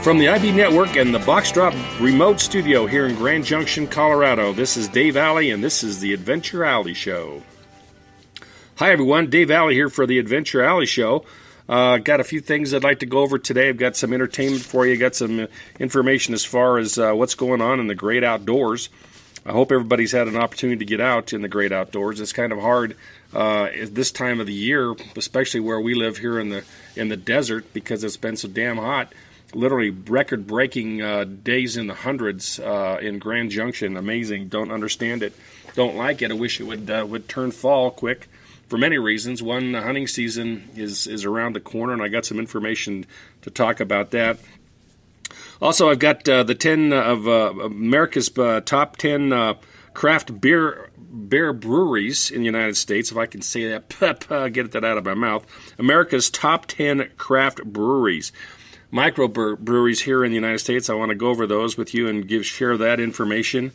From the IB Network and the Box Drop remote studio here in Grand Junction, Colorado, this is Dave Alley, and this is the Adventure Alley Show. Hi, everyone. Dave Alley here for the Adventure Alley Show. Got a few things I'd like to go over today. I've got some entertainment for you. Got some information as far as what's going on in the great outdoors. I hope everybody's had an opportunity to get out in the great outdoors. It's kind of hard at this time of the year, especially where we live here in the desert, because it's been so damn hot. Literally record-breaking days in the hundreds in Grand Junction. Amazing. Don't understand it. Don't like it. I wish it would turn fall quick for many reasons. One, the hunting season is around the corner, and I got some information to talk about that. Also, I've got the 10 of America's top 10 craft beer breweries in the United States, if I can say that, get that out of my mouth. America's top 10 craft breweries. Micro-breweries here in the United States. I want to go over those with you and share that information.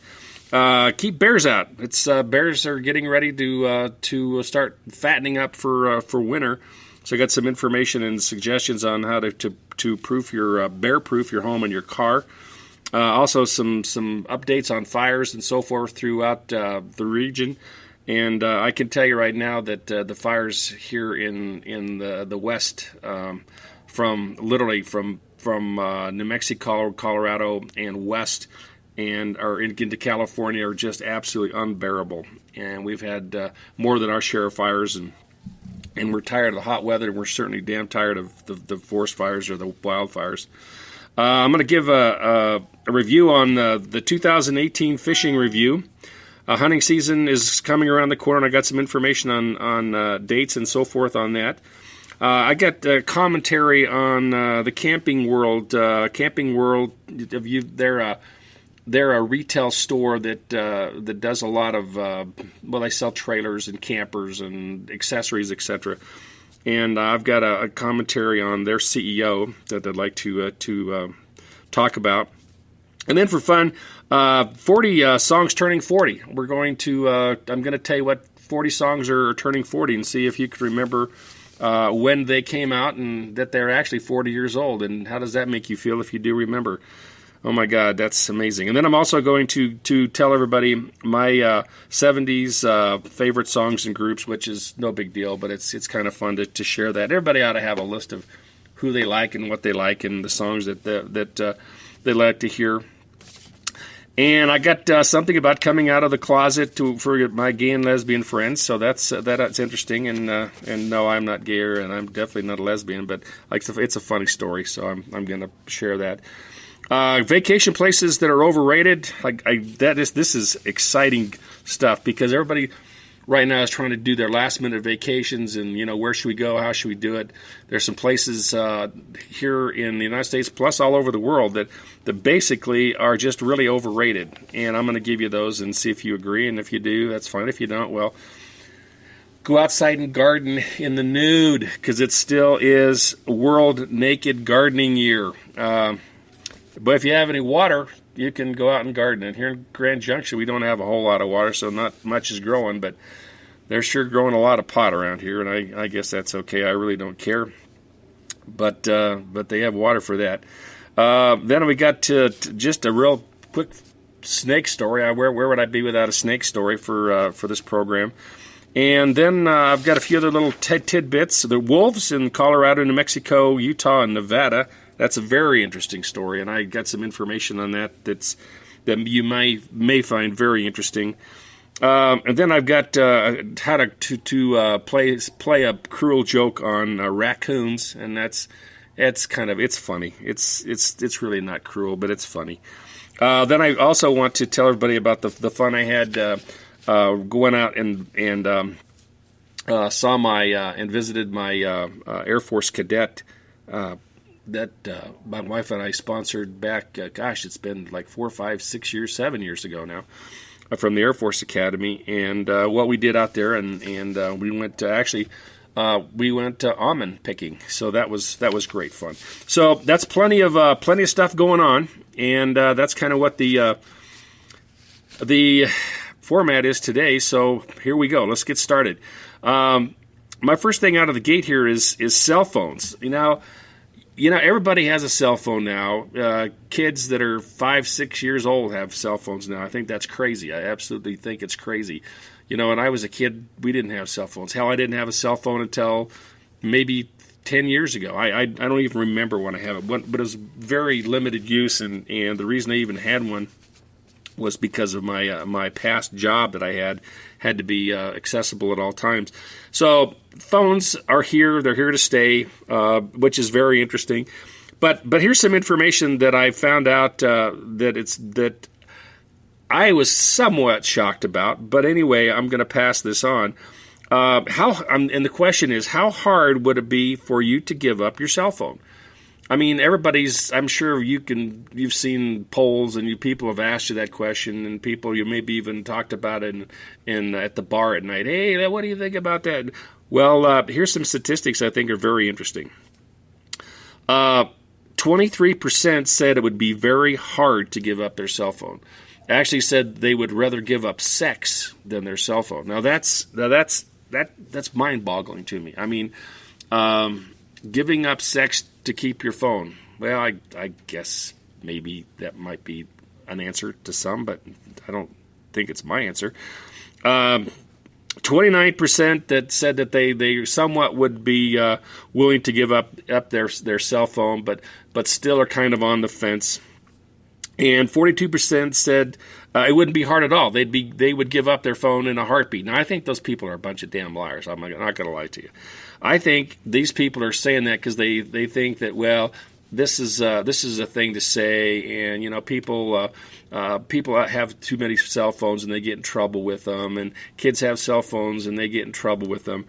Keep bears out. It's bears are getting ready to start fattening up for winter. So I got some information and suggestions on how to proof your bear-proof your home and your car. Also some updates on fires and so forth throughout the region. And I can tell you right now that the fires here in the west, from New Mexico, Colorado, and west, and are into California, are just absolutely unbearable. And we've had more than our share of fires, and we're tired of the hot weather, and we're certainly damn tired of the forest fires or the wildfires. I'm going to give a review on the 2018 fishing review. Hunting season is coming around the corner, and I got some information on dates and so forth on that. I got commentary on the Camping World. Camping World, they're a retail store that does a lot of they sell trailers and campers and accessories, etc. And I've got a commentary on their CEO that I'd like to talk about. And then for fun, 40 songs turning 40. We're going to I'm going to tell you what 40 songs are turning 40 and see if you can remember when they came out and that they're actually 40 years old. And how does that make you feel if you do remember? Oh, my God, that's amazing. And then I'm also going to tell everybody my 70s favorite songs and groups, which is no big deal, but it's kind of fun to share that. Everybody ought to have a list of who they like and what they like and the songs that they like to hear. And I got something about coming out of the closet for my gay and lesbian friends, so that's interesting. And no, I'm not gay, and I'm definitely not a lesbian, but it's a funny story, so I'm going to share that. Vacation places that are overrated. This is exciting stuff because everybody right now is trying to do their last minute vacations and where should we go, how should we do it. There's some places here in the United States plus all over the world that basically are just really overrated, and I'm going to give you those and see if you agree, and if you do, that's fine. If you don't, well, go outside and garden in the nude because it still is World Naked Gardening Year. But if you have any water, you can go out and garden. And here in Grand Junction, we don't have a whole lot of water, so not much is growing. But they're sure growing a lot of pot around here, and I guess that's okay. I really don't care. But they have water for that. Then we got to just a real quick snake story. Where would I be without a snake story for this program? And then I've got a few other little tidbits. The wolves in Colorado, New Mexico, Utah, and Nevada. That's a very interesting story, and I got some information on that that you may find very interesting. And then I've got how to play a cruel joke on raccoons, and it's funny. It's really not cruel, but it's funny. Then I also want to tell everybody about the fun I had going out and saw and visited my Air Force cadet. That my wife and I sponsored back, it's been like 4, 5, 6 years, 7 years ago now, from the Air Force Academy, and what we did out there, and we went to almond picking, so that was great fun. So that's plenty of stuff going on, and that's kind of what the format is today. So here we go. Let's get started. My first thing out of the gate here is cell phones. everybody has a cell phone now. Kids that are 5, 6 years old have cell phones now. I think that's crazy. I absolutely think it's crazy. When I was a kid, we didn't have cell phones. Hell, I didn't have a cell phone until maybe 10 years ago. I don't even remember when I had it, but it was very limited use, and the reason I even had one was because of my past job that I had to be accessible at all times. So phones are here; they're here to stay, which is very interesting. But here's some information that I found out that I was somewhat shocked about. But anyway, I'm going to pass this on. And the question is, how hard would it be for you to give up your cell phone? I mean, I'm sure you've seen polls and people have asked you that question, and people, you maybe even talked about it at the bar at night. Hey, what do you think about that? Well, here's some statistics I think are very interesting. 23% said it would be very hard to give up their cell phone. Actually said they would rather give up sex than their cell phone. Now that's mind-boggling to me. I mean, giving up sex to keep your phone. Well, I guess maybe that might be an answer to some, but I don't think it's my answer. 29% that said that they somewhat would be willing to give up their cell phone, but still are kind of on the fence. And 42% said it wouldn't be hard at all. They would give up their phone in a heartbeat. Now, I think those people are a bunch of damn liars. I'm not going to lie to you. I think these people are saying that because they think that, well, this is a thing to say, and people have too many cell phones and they get in trouble with them, and kids have cell phones and they get in trouble with them.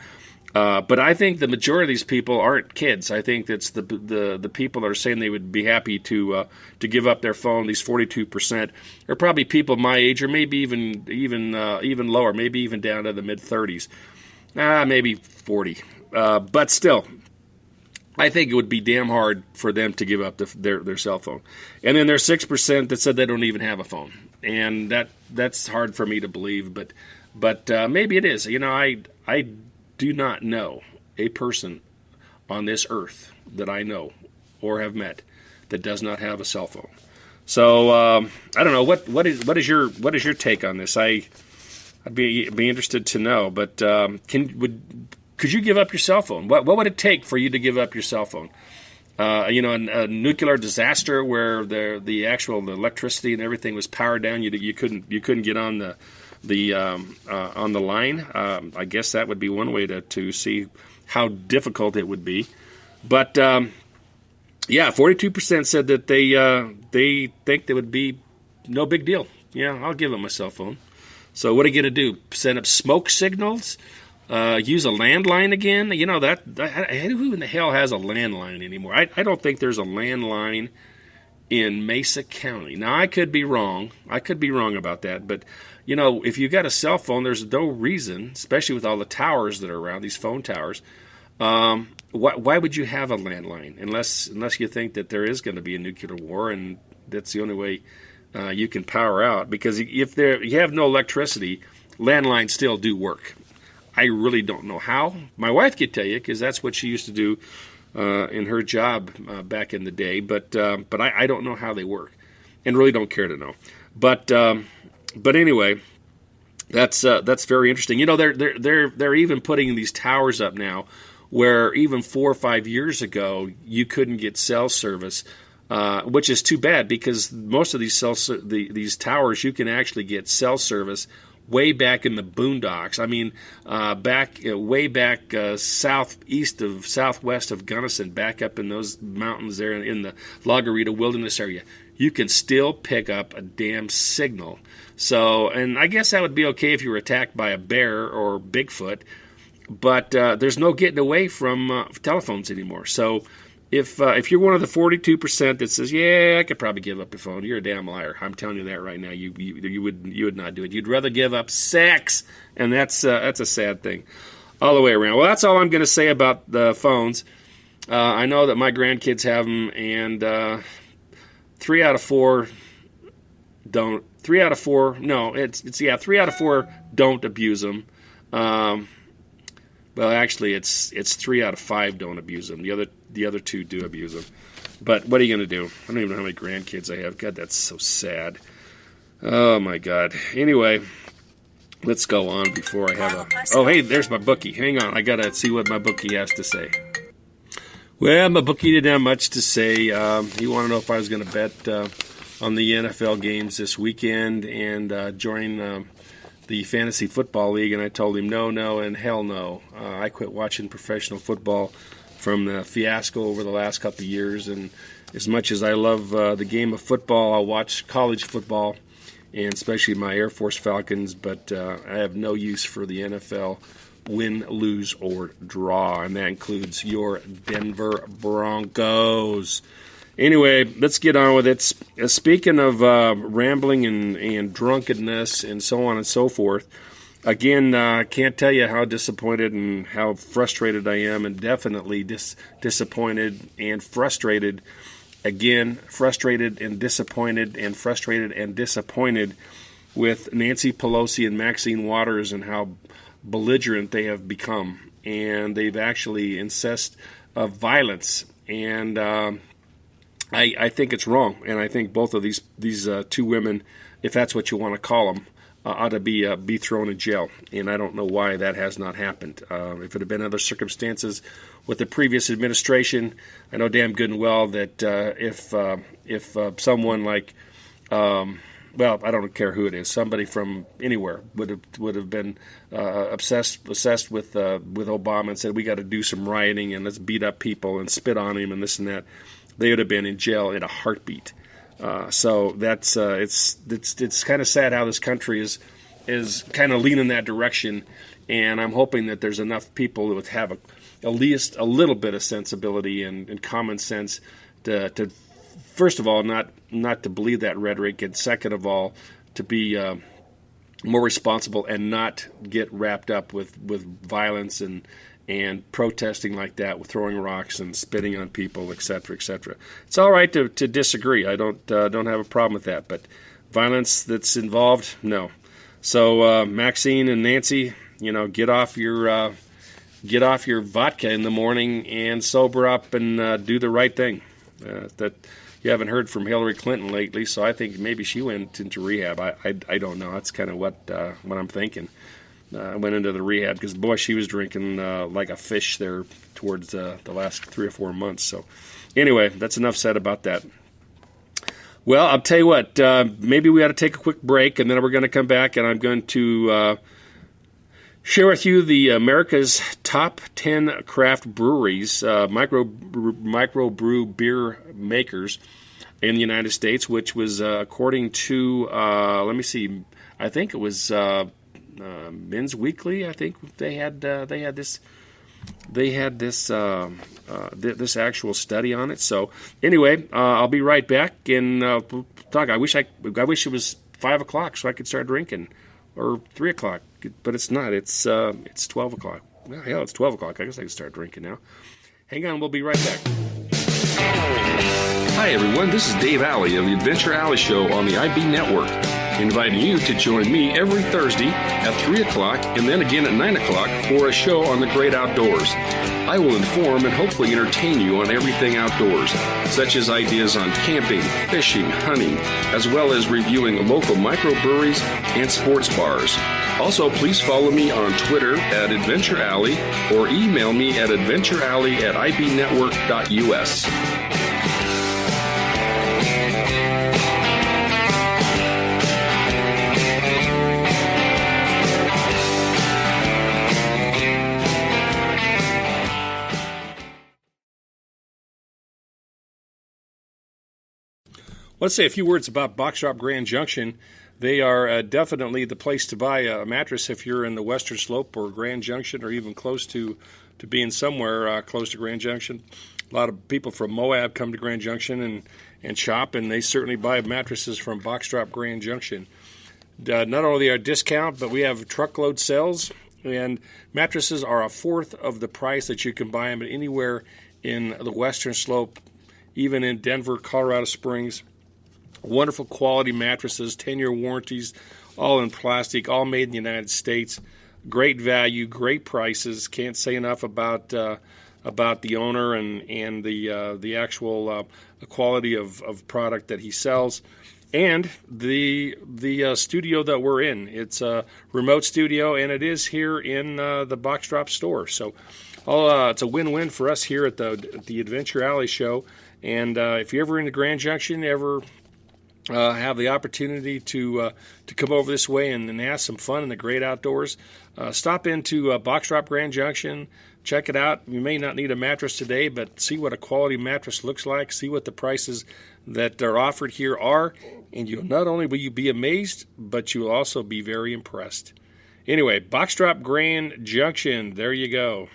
But I think the majority of these people aren't kids. I think that's the people that are saying they would be happy to give up their phone. These 42% are probably people my age, or maybe even lower, maybe even down to the mid 30s, maybe 40. But still, I think it would be damn hard for them to give up their cell phone. And then there's 6% that said they don't even have a phone, and that's hard for me to believe. But maybe it is. I do not know a person on this earth that I know or have met that does not have a cell phone. So I don't know what is your take on this. I'd be interested to know. But could you give up your cell phone? What would it take for you to give up your cell phone? A nuclear disaster where the actual electricity and everything was powered down. You couldn't get on the line. I guess that would be one way to see how difficult it would be. But 42% said that they think that would be no big deal. Yeah, I'll give them my cell phone. So what are you going to do? Send up smoke signals? Use a landline again? Who in the hell has a landline anymore? I don't think there's a landline in Mesa County. Now, I could be wrong. About that. But, if you got a cell phone, there's no reason, especially with all the towers that are around, these phone towers, why would you have a landline? Unless you think that there is going to be a nuclear war, and that's the only way you can power out. Because if you have no electricity, landlines still do work. I really don't know how. My wife could tell you, because that's what she used to do in her job back in the day. But I don't know how they work, and really don't care to know. But anyway, that's very interesting. They're even putting these towers up now, where even 4 or 5 years ago you couldn't get cell service, which is too bad, because most of these towers you can actually get cell service way back in the boondocks. I mean, way back southwest of Gunnison, back up in those mountains there in the La Garita Wilderness area. You can still pick up a damn signal. So, and I guess that would be okay if you were attacked by a bear or Bigfoot, but there's no getting away from telephones anymore. So, if you're one of the 42% that says, yeah, I could probably give up your phone, you're a damn liar. I'm telling you that right now. You would not do it. You'd rather give up sex, and that's a sad thing all the way around. Well, that's all I'm going to say about the phones. I know that my grandkids have them, and 3 out of 4 don't. 3 out of 4. No, 3 out of 4 don't abuse them. But Well, actually, it's 3 out of 5 don't abuse them. The other 2 do abuse them. But what are you going to do? I don't even know how many grandkids I have. God, that's so sad. Oh, my God. Anyway, let's go on before I have a... Oh, hey, there's my bookie. Hang on. I got to see what my bookie has to say. Well, my bookie didn't have much to say. He wanted to know if I was going to bet on the NFL games this weekend and join the Fantasy Football League, and I told him no, and hell no. I quit watching professional football from the fiasco over the last couple of years, and as much as I love the game of football, I'll watch college football, and especially my Air Force Falcons, but I have no use for the NFL, win, lose, or draw, and that includes your Denver Broncos. Anyway, let's get on with it. Speaking of rambling and drunkenness and so on and so forth, again, I can't tell you how disappointed and how frustrated I am, and definitely disappointed and frustrated. Again, frustrated and disappointed and frustrated and disappointed with Nancy Pelosi and Maxine Waters and how belligerent they have become. And they've actually incest of violence. And I think it's wrong, and I think both of these 2 women, if that's what you want to call them, ought to be thrown in jail. And I don't know why that has not happened. If it had been other circumstances with the previous administration, I know damn good and well that if someone like, well, I don't care who it is, somebody from anywhere would have been obsessed with Obama and said we got to do some rioting and let's beat up people and spit on him and this and that, they would have been in jail in a heartbeat. So that's it's kind of sad how this country is kind of leaning that direction, and I'm hoping that there's enough people who would have at least a little bit of sensibility and common sense to first of all not to believe that rhetoric, and second of all to be more responsible and not get wrapped up with violence and protesting like that, with throwing rocks and spitting on people, etc., etc. It's all right to disagree. I don't have a problem with that, but violence that's involved, no. So Maxine and Nancy, get off your vodka in the morning and sober up and do the right thing. That you haven't heard from Hillary Clinton lately, so I think maybe she went into rehab. I don't know. That's kind of what I'm thinking. I went into the rehab because, boy, she was drinking like a fish there towards the last 3 or 4 months. So anyway, that's enough said about that. Well, I'll tell you what, maybe we ought to take a quick break, and then we're going to come back, and I'm going to share with you the America's top 10 craft breweries, micro-brew beer makers in the United States, which was according to, let me see, I think it was... Men's Weekly. I think they had this actual study on it. So anyway, I'll be right back and we'll talk. I wish it was 5 o'clock so I could start drinking, or 3 o'clock, but it's not. It's 12 o'clock. Well, hell, it's 12 o'clock. I guess I can start drinking now. Hang on, we'll be right back. Hi everyone, this is Dave Alley of the Adventure Alley Show on the IB Network, inviting you to join me every Thursday at 3 o'clock and then again at 9 o'clock for a show on the great outdoors. I will inform and hopefully entertain you on everything outdoors, such as ideas on camping, fishing, hunting, as well as reviewing local microbreweries and sports bars. Also, please follow me on Twitter at Adventure Alley or email me at adventurealley@ibnetwork.us. Let's say a few words about Box Shop Grand Junction. They are definitely the place to buy a mattress if you're in the Western Slope or Grand Junction, or even close to being somewhere close to Grand Junction. A lot of people from Moab come to Grand Junction and shop, and they certainly buy mattresses from Box Shop Grand Junction. Not only are discount, but we have truckload sales, and mattresses are a fourth of the price that you can buy them anywhere in the Western Slope, even in Denver, Colorado Springs. Wonderful quality mattresses, 10-year warranties, all in plastic, all made in the United States. great value, great prices. Can't say enough about the owner and the actual quality of product that he sells. And the studio that we're in. It's a remote studio, and it is here in the Box Drop store. So it's a win-win for us here at the Adventure Alley Show. And if you're ever in the Grand Junction, ever have the opportunity to come over this way and have some fun in the great outdoors, stop into Box Drop Grand Junction. Check it out. You may not need a mattress today, but see what a quality mattress looks like. See what the prices that are offered here are, and you'll not only will you be amazed, but you'll also be very impressed. Anyway, Box Drop Grand Junction. There you go.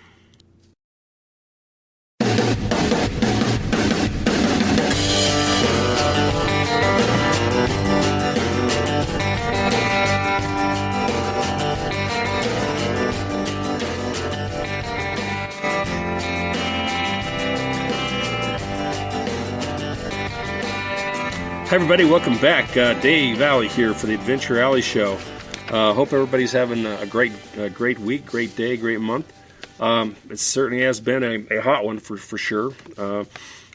Hi, everybody. Welcome back. Dave Alley here for the Adventure Alley Show. Hope everybody's having a great week, great day, great month. It certainly has been a hot one for sure.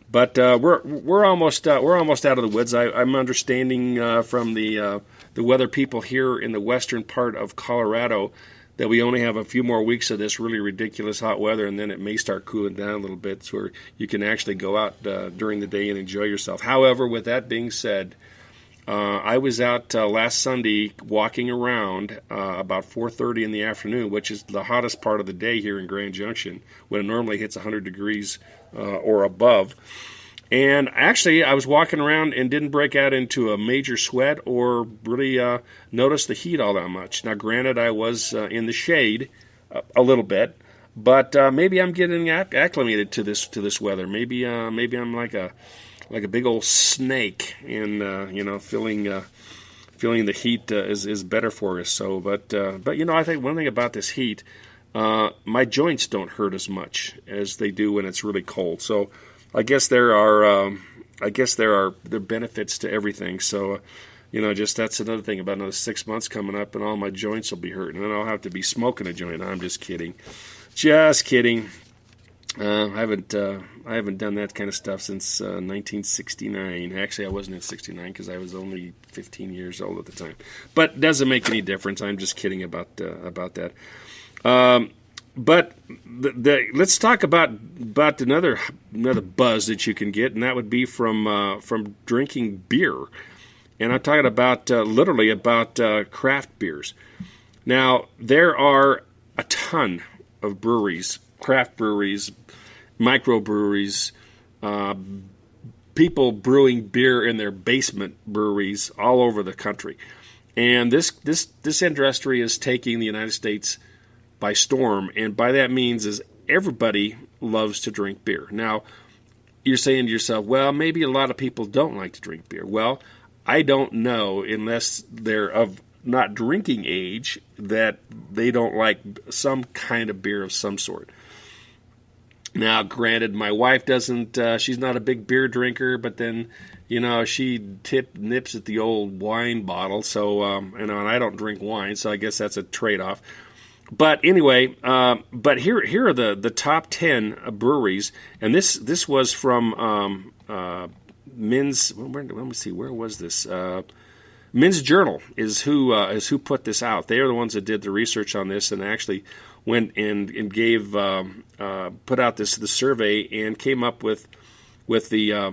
But we're almost out of the woods. I'm understanding from the weather people here in the western part of Colorado that we only have a few more weeks of this really ridiculous hot weather, and then it may start cooling down a little bit so you can actually go out during the day and enjoy yourself. However, with that being said, I was out last Sunday walking around about 4:30 in the afternoon, which is the hottest part of the day here in Grand Junction, when it normally hits 100 degrees or above. And actually, I was walking around and didn't break out into a major sweat or really notice the heat all that much. Now, granted, I was in the shade a little bit, but maybe I'm getting acclimated to this weather. Maybe I'm like a big old snake, and feeling the heat is better for us. So, but I think one thing about this heat, my joints don't hurt as much as they do when it's really cold. So, I guess there are benefits to everything. So, just that's another thing about another 6 months coming up, and all my joints will be hurting, and I'll have to be smoking a joint. I'm just kidding. Just kidding. I haven't done that kind of stuff since 1969. Actually, I wasn't in '69 because I was only 15 years old at the time. But it doesn't make any difference. I'm just kidding about that. But let's talk about another buzz that you can get, and that would be from drinking beer. And I'm talking about literally about craft beers. Now, there are a ton of breweries, craft breweries, micro-breweries, people brewing beer in their basement breweries all over the country. And this industry is taking the United States by storm, and by that means is everybody loves to drink beer. Now, you're saying to yourself, well, maybe a lot of people don't like to drink beer. Well, I don't know, unless they're of not drinking age, that they don't like some kind of beer of some sort. Now, granted, my wife doesn't, she's not a big beer drinker, but then, she nips at the old wine bottle, so, and I don't drink wine, so I guess that's a trade-off. But anyway, but here are the top 10 breweries, and this was from Men's. Let me see, where was this? Men's Journal is who put this out. They are the ones that did the research on this, and actually went and gave put out the survey and came up with the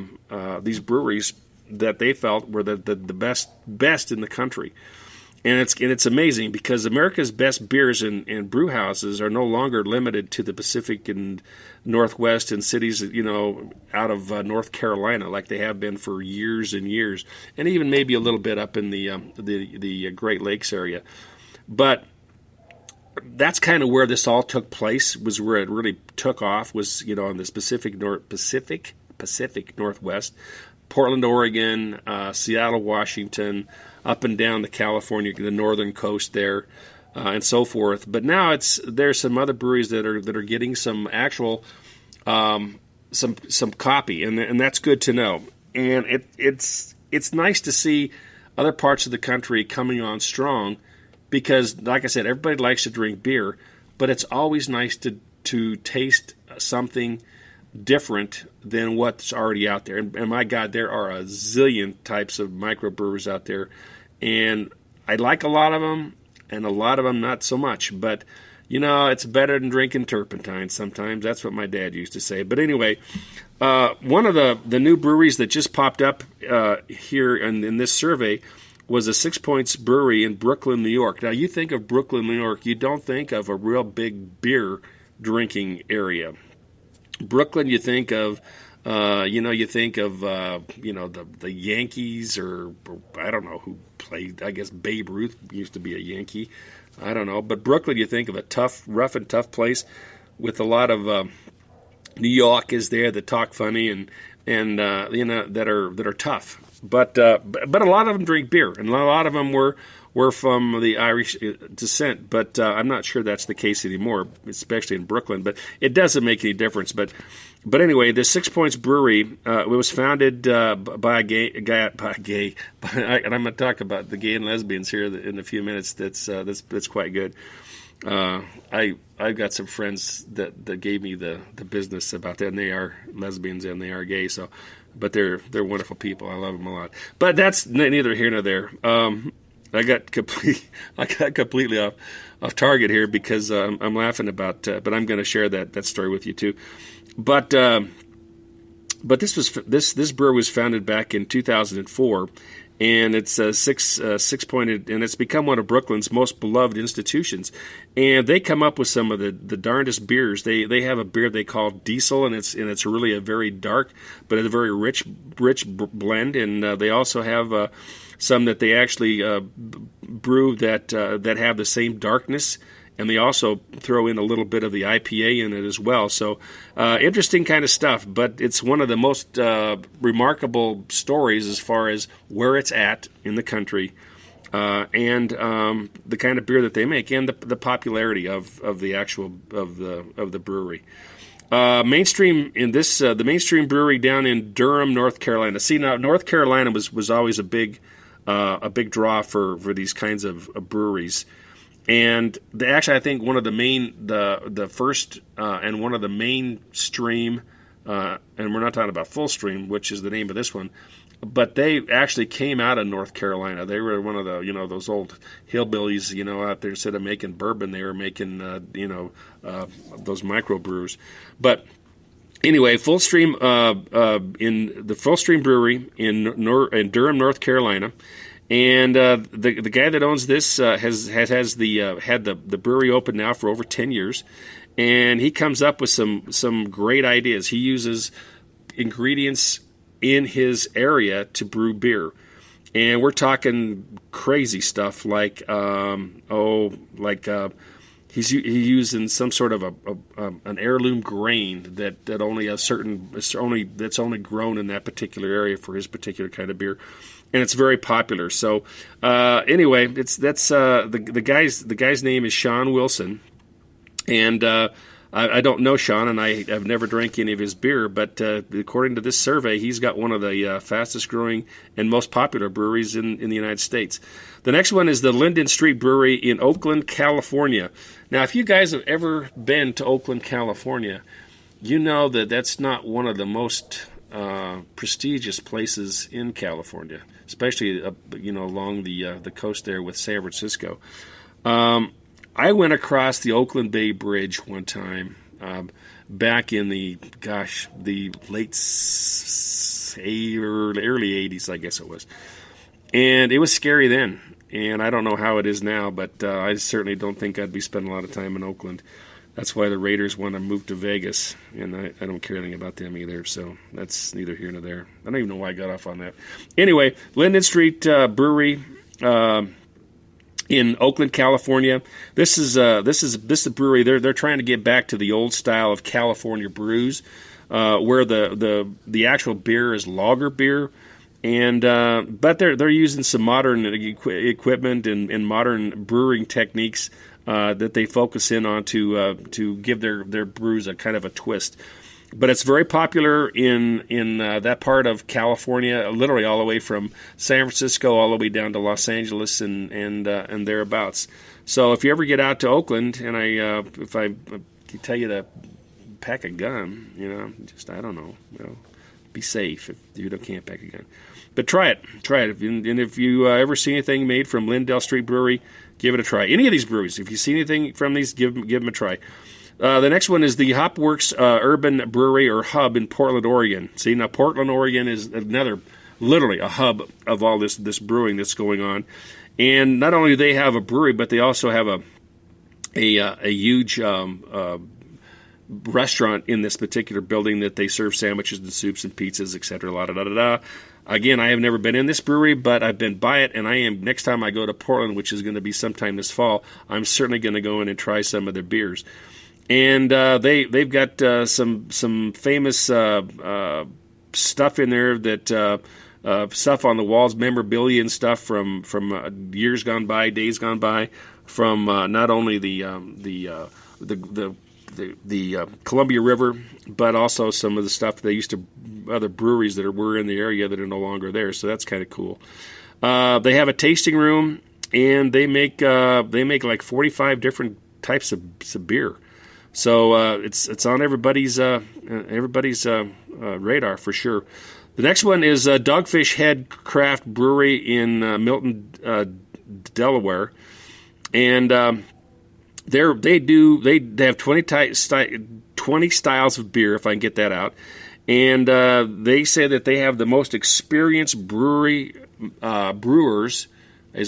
these breweries that they felt were the best in the country. And it's amazing because America's best beers and brew houses are no longer limited to the Pacific and Northwest and cities, out of North Carolina like they have been for years and years, and even maybe a little bit up in the Great Lakes area. But that's kind of where this all took place, was where it really took off, was in the Pacific Northwest, Portland, Oregon, Seattle, Washington, up and down the northern coast there, and so forth. But now there's some other breweries that are getting some actual some copy, and that's good to know. And it's nice to see other parts of the country coming on strong because, like I said, everybody likes to drink beer, but it's always nice to taste something different than what's already out there. And my God, there are a zillion types of microbrewers out there, and I like a lot of them, and a lot of them not so much. But it's better than drinking turpentine sometimes. That's what my dad used to say. But anyway, one of the new breweries that just popped up here in this survey was a 6 Points Brewery in Brooklyn, New York. Now, you think of Brooklyn, New York, you don't think of a real big beer drinking area. Brooklyn, you think of, the Yankees or I don't know who played. I guess Babe Ruth used to be a Yankee. I don't know. But Brooklyn, you think of a tough, rough and tough place with a lot of New York is there that talk funny and that are tough. But a lot of them drink beer, and a lot of them were from the Irish descent. But I'm not sure that's the case anymore, especially in Brooklyn. But it doesn't make any difference. But anyway, the 6 Points Brewery it was founded by a gay, and I'm going to talk about the gay and lesbians here in a few minutes. That's quite good. I've got some friends that gave me the business about that, and they are lesbians and they are gay. So, but they're wonderful people. I love them a lot. But that's neither here nor there. I got completely off target here because I'm laughing about. But I'm going to share that story with you too. But this brewery was founded back in 2004. And it's six-pointed, and it's become one of Brooklyn's most beloved institutions. And they come up with some of the darndest beers. They have a beer they call Diesel, and it's really a very dark, but a very rich blend. And they also have some that they actually brew that have the same darkness. And they also throw in a little bit of the IPA in it as well. So interesting kind of stuff, but it's one of the most remarkable stories as far as where it's at in the country and the kind of beer that they make and the popularity of the actual of the brewery. Mainstream in this the Mainstream Brewery down in Durham, North Carolina. See, now North Carolina was always a big draw for these kinds of breweries. And actually, I think one of the first and one of the mainstream, and we're not talking about Full Stream, which is the name of this one, but they actually came out of North Carolina. They were one of the those old hillbillies out there. Instead of making bourbon, they were making those microbrewers. But anyway, Full Stream in the Full Stream Brewery in Durham, North Carolina. And the guy that owns this has had the brewery open now for over 10 years, and he comes up with some great ideas. He uses ingredients in his area to brew beer, and we're talking crazy stuff like he's using some sort of an heirloom grain that that's only grown in that particular area for his particular kind of beer. And it's very popular. So anyway, the guy's name is Sean Wilson, and I don't know Sean, and I've never drank any of his beer. But according to this survey, he's got one of the fastest growing and most popular breweries in the United States. The next one is the Linden Street Brewery in Oakland, California. Now, if you guys have ever been to Oakland, California, you know that that's not one of the most prestigious places in California, especially along the coast there with San Francisco. I went across the Oakland Bay Bridge one time back in the late early 80s, I guess it was, and it was scary then. And I don't know how it is now, but I certainly don't think I'd be spending a lot of time in Oakland. That's why the Raiders want to move to Vegas, and I don't care anything about them either, so that's neither here nor there. I don't even know why I got off on that. Anyway, Linden Street Brewery in Oakland, California. This is a brewery. They're trying to get back to the old style of California brews, where the actual beer is lager beer, and but they're using some modern equipment and modern brewing techniques that they focus in on to give their brews a kind of a twist. But it's very popular in that part of California, literally all the way from San Francisco all the way down to Los Angeles and thereabouts. So if you ever get out to Oakland, and if I tell you to pack a gun, I don't know, be safe if you can't pack a gun. But try it. And if you ever see anything made from Lindell Street Brewery, give it a try. Any of these breweries, if you see anything from these, give them a try. The next one is the Hopworks Urban Brewery or Hub in Portland, Oregon. See, now Portland, Oregon is another, literally a hub of all this brewing that's going on. And not only do they have a brewery, but they also have a huge restaurant in this particular building that they serve sandwiches and soups and pizzas, etc. Again, I have never been in this brewery, but I've been by it, and next time I go to Portland, which is going to be sometime this fall, I'm certainly going to go in and try some of their beers. And they've got some famous stuff in there, that stuff on the walls, memorabilia and stuff from years gone by, days gone by, from not only the Columbia River, but also some of the stuff they used to, other breweries that were in the area that are no longer there. So that's kind of cool. They have a tasting room, and they make like 45 different types of beer. So it's on everybody's radar for sure. The next one is Dogfish Head Craft Brewery in Milton, Delaware, and they have 20 styles of beer, if I can get that out, and they say that they have the most experienced brewers.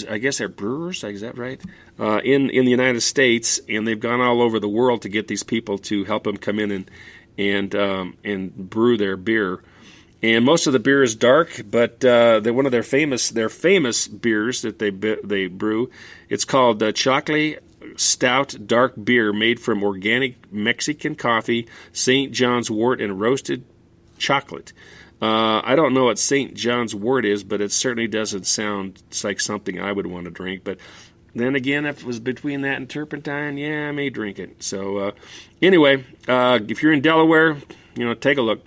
I guess they're brewers. Is that right? In the United States, and they've gone all over the world to get these people to help them come in and brew their beer. And most of the beer is dark, but they're one of their famous beers that they brew. It's called Chocolate Stout Dark Beer, made from organic Mexican coffee, St. John's wort, and roasted chocolate. I don't know what St. John's wort is, but it certainly doesn't sound like something I would want to drink. But then again, if it was between that and turpentine, yeah, I may drink it. So anyway, if you're in Delaware, take a look.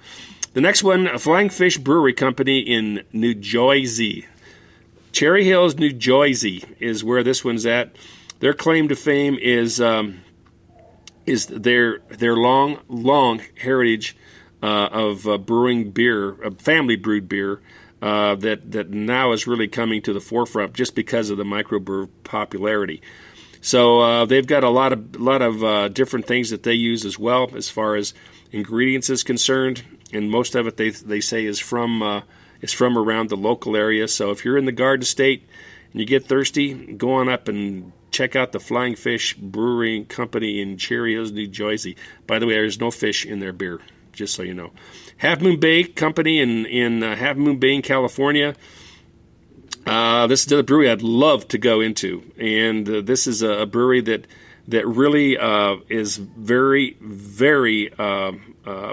The next one, a Flying Fish Brewery Company in New Jersey. Cherry Hills, New Jersey is where this one's at. Their claim to fame is their long heritage of brewing beer, family brewed beer, that now is really coming to the forefront just because of the microbrew popularity. So they've got a lot of different things that they use as well as far as ingredients is concerned, and most of it they say is from around the local area. So if you're in the Garden State and you get thirsty, go on up and check out the Flying Fish Brewing Company in Cherry Hills, New Jersey. By the way, there's no fish in their beer, just so you know. Half Moon Bay Company in Half Moon Bay, California. This is the brewery I'd love to go into, and this is a brewery that really is very, very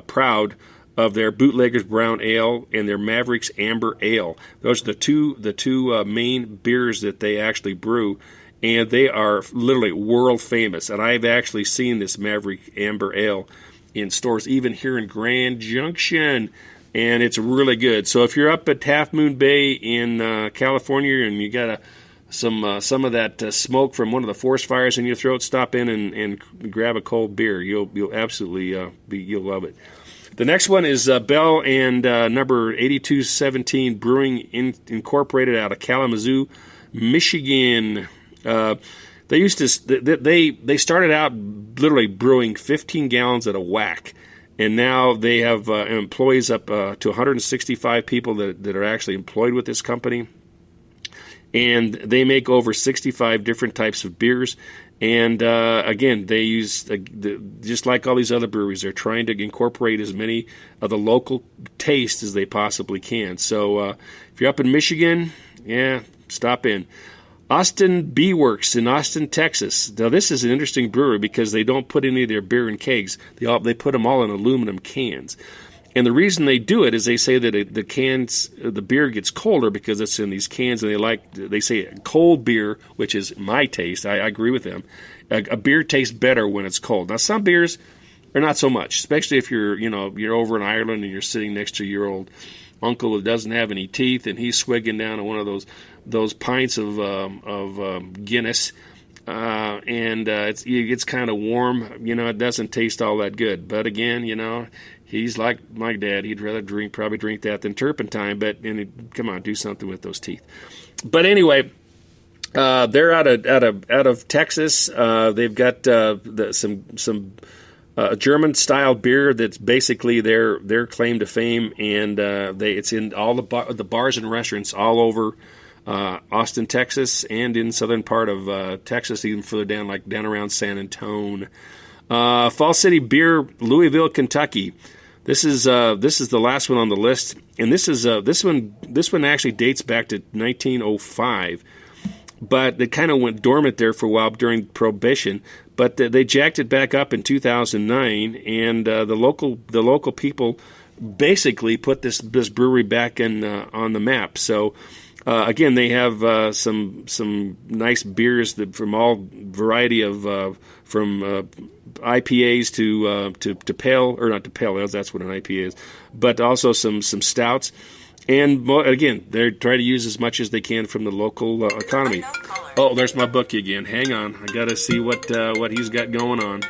proud of their Bootleggers Brown Ale and their Mavericks Amber Ale. Those are the two main beers that they actually brew, and they are literally world famous. And I've actually seen this Maverick Amber Ale in stores, even here in Grand Junction, and it's really good. So if you're up at Half Moon Bay in California and you got some of that smoke from one of the forest fires in your throat, stop in and grab a cold beer. You'll absolutely you'll love it. The next one is Bell and number 8217 Brewing Incorporated out of Kalamazoo, Michigan. They used to they started out literally brewing 15 gallons at a whack, and now they have employees up to 165 people that are actually employed with this company, and they make over 65 different types of beers. And again, they use just like all these other breweries, they're trying to incorporate as many of the local tastes as they possibly can. So if you're up in Michigan, yeah, stop in. Austin Bee Works in Austin, Texas. Now, this is an interesting brewery because they don't put any of their beer in kegs. They put them all in aluminum cans. And the reason they do it is they say that the beer gets colder because it's in these cans, and they say cold beer, which is my taste. I agree with them. A beer tastes better when it's cold. Now, some beers, or not so much, especially if you're over in Ireland and you're sitting next to your old uncle who doesn't have any teeth, and he's swigging down on one of those pints of Guinness, and it's kind of warm. It doesn't taste all that good. But again, he's like my dad. He'd rather probably drink that than turpentine. But come on, do something with those teeth. But anyway, they're out of Texas. They've got some German style beer that's basically their claim to fame, and it's in all the bars and restaurants all over Austin, Texas, and in southern part of Texas, even further down around San Antonio. Fall City Beer, Louisville, Kentucky. This is the last one on the list, and this one actually dates back to 1905, but it kind of went dormant there for a while during Prohibition. But they jacked it back up in 2009, and the local people basically put this brewery back on the map. So again, they have some nice beers from all variety of from IPAs to pale, or not to pale, that's what an IPA is, but also some stouts. And again, they try to use as much as they can from the local economy. Oh, there's my bookie again. Hang on, I got to see what he's got going on.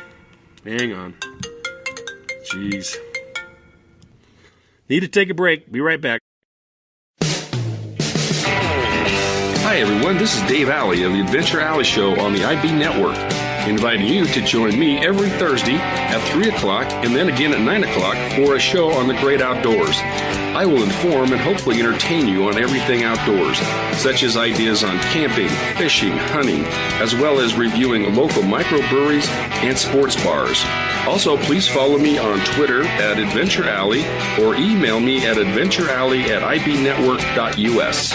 Hang on. Jeez. Need to take a break. Be right back. Hi everyone, this is Dave Alley of the Adventure Alley Show on the IB Network, inviting you to join me every Thursday at 3 o'clock and then again at 9 o'clock for a show on the great outdoors. I will inform and hopefully entertain you on everything outdoors, such as ideas on camping, fishing, hunting, as well as reviewing local microbreweries and sports bars. Also, please follow me on Twitter at Adventure Alley or email me at adventurealley@ibnetwork.us.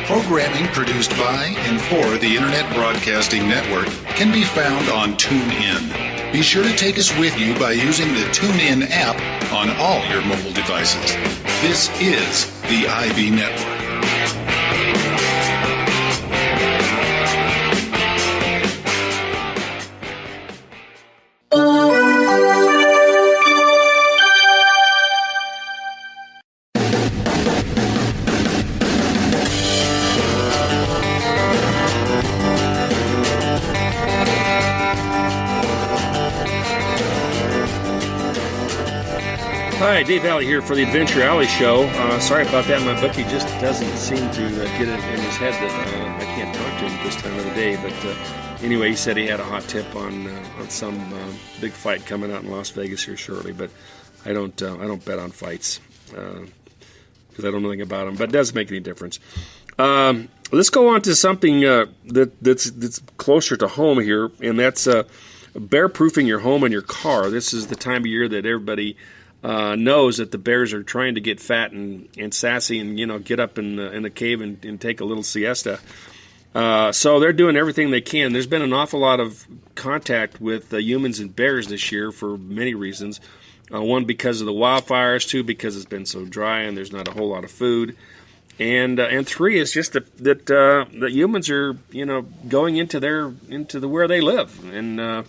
Programming produced by and for the Internet Broadcasting Network can be found on TuneIn. Be sure to take us with you by using the TuneIn app on all your mobile devices. This is the IB Network. Hi, Dave Alley here for the Adventure Alley Show. Sorry about that. My bookie just doesn't seem to get it in his head that I can't talk to him this time of the day. But anyway, he said he had a hot tip on some big fight coming out in Las Vegas here shortly. But I don't bet on fights because I don't know anything about them. But it doesn't make any difference. Let's go on to something that's closer to home here, and that's bear-proofing your home and your car. This is the time of year that everybody knows that the bears are trying to get fat and sassy and get up in the cave and take a little siesta. So they're doing everything they can. There's been an awful lot of contact with humans and bears this year for many reasons. One, because of the wildfires. Two, because it's been so dry and there's not a whole lot of food. And three is just that humans are going into where they live. And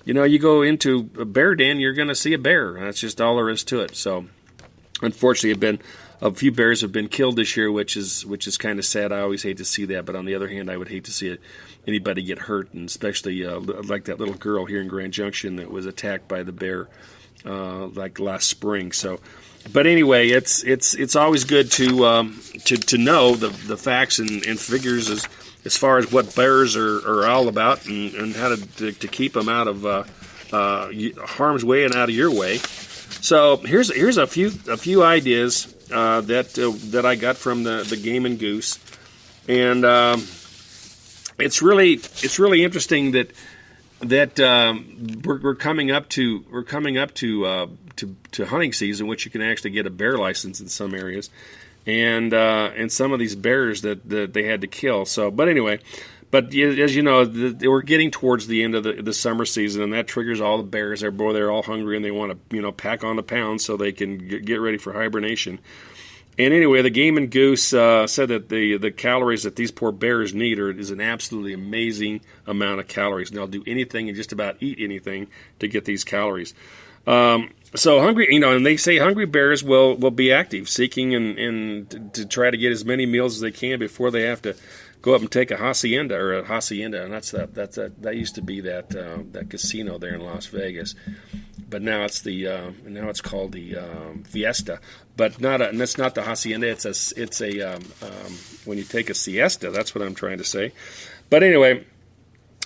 you go into a bear den, you're going to see a bear. That's just all there is to it. So, unfortunately, a few bears have been killed this year, which is kind of sad. I always hate to see that, but on the other hand, I would hate to see anybody get hurt, and especially like that little girl here in Grand Junction that was attacked by the bear like last spring. So, but anyway, it's always good to know the facts and figures as far as what bears are all about and how to keep them out of harm's way and out of your way. So here's a few ideas that I got from the Game and Goose, and it's really interesting that we're coming up to hunting season, which you can actually get a bear license in some areas. And some of these bears that they had to kill. So, but anyway, But as you know, we're getting towards the end of the summer season, and that triggers all the bears. They're all hungry, and they want to pack on the pounds so they can get ready for hibernation. And anyway, the Game and Goose said that the calories that these poor bears need is an absolutely amazing amount of calories. And they'll do anything and just about eat anything to get these calories. So hungry, and they say hungry bears will be active, seeking and to try to get as many meals as they can before they have to go up and take a hacienda, and that used to be that casino there in Las Vegas, but now it's called the Fiesta, but that's not the hacienda. It's a when you take a siesta. That's what I'm trying to say. But anyway,